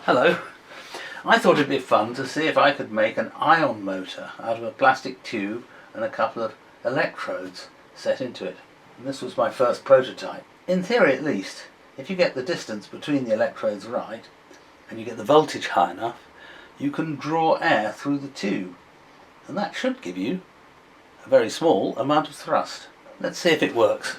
Hello. I thought it'd be fun to see if I could make an ion motor out of a plastic tube and a couple of electrodes set into it. And this was my first prototype. In theory at least, if you get the distance between the electrodes right and you get the voltage high enough, you can draw air through the tube. And that should give you a very small amount of thrust. Let's see if it works.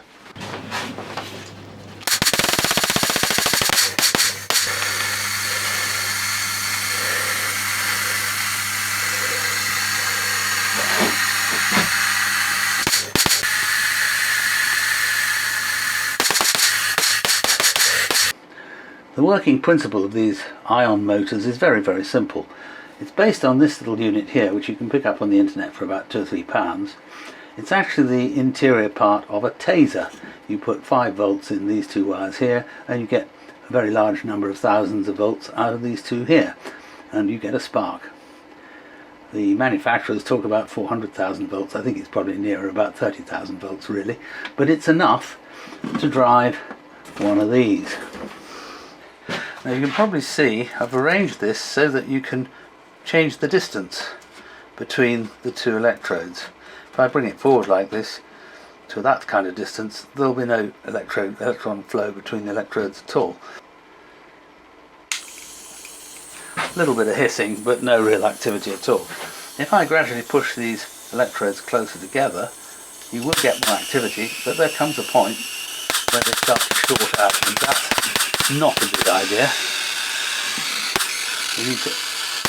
The working principle of these ion motors is very, very simple. It's based on this little unit here, which you can pick up on the internet for about £2 or £3. It's actually the interior part of a Tazer. You put 5 volts in these two wires here and you get a very large number of thousands of volts out of these two here, and you get a spark. The manufacturers talk about 400,000 volts. I think it's probably nearer about 30,000 volts really, but it's enough to drive one of these. Now you can probably see I've arranged this so that you can change the distance between the two electrodes. If I bring it forward like this to that kind of distance, there'll be no electron flow between the electrodes at all. A little bit of hissing, but no real activity at all. If I gradually push these electrodes closer together, you will get more activity, but there comes a point where they start to short out, and that's not a good idea. You need to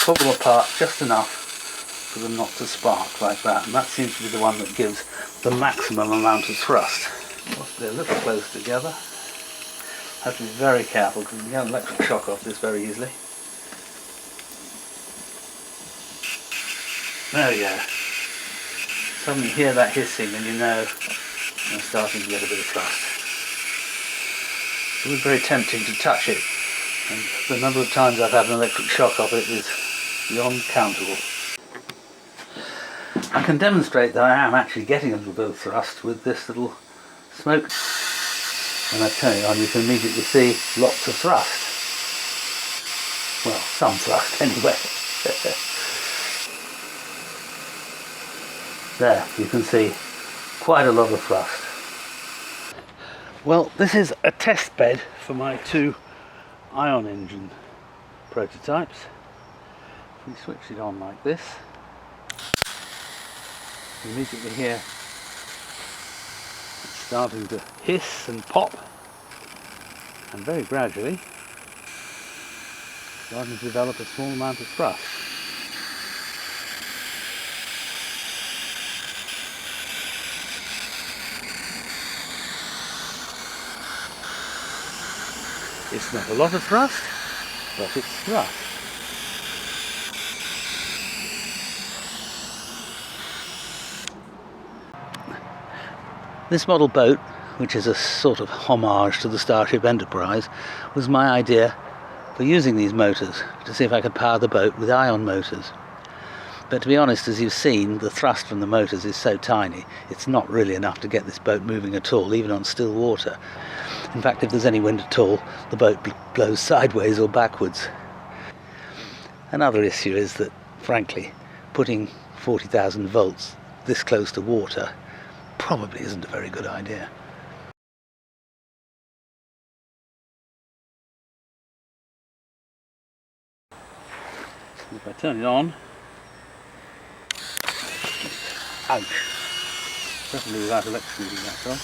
pull them apart just enough for them not to spark like that, and that seems to be the one that gives the maximum amount of thrust. Possibly a little close together. Have to be very careful because you can get an electric shock off this very easily. There we go. Suddenly hear that hissing and you know you're starting to get a bit of thrust. It was very tempting to touch it, and the number of times I've had an electric shock off it is beyond countable. I can demonstrate that I am actually getting a little bit of thrust with this little smoke. When I turn it on, you can immediately see lots of thrust. Well, some thrust anyway. There, you can see quite a lot of thrust. Well, this is a test bed for my 2 ion engine prototypes. If we switch it on like this, you immediately hear it's starting to hiss and pop, and very gradually starting to develop a small amount of thrust. It's not a lot of thrust, but it's thrust. This model boat, which is a sort of homage to the Starship Enterprise, was my idea for using these motors to see if I could power the boat with ion motors. But to be honest, as you've seen, the thrust from the motors is so tiny, it's not really enough to get this boat moving at all, even on still water. In fact, if there's any wind at all, the boat blows sideways or backwards. Another issue is that, frankly, putting 40,000 volts this close to water probably isn't a very good idea. If I turn it on, ouch, definitely without electrocuting that on.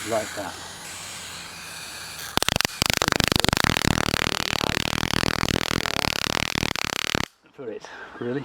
Like that. For it, really.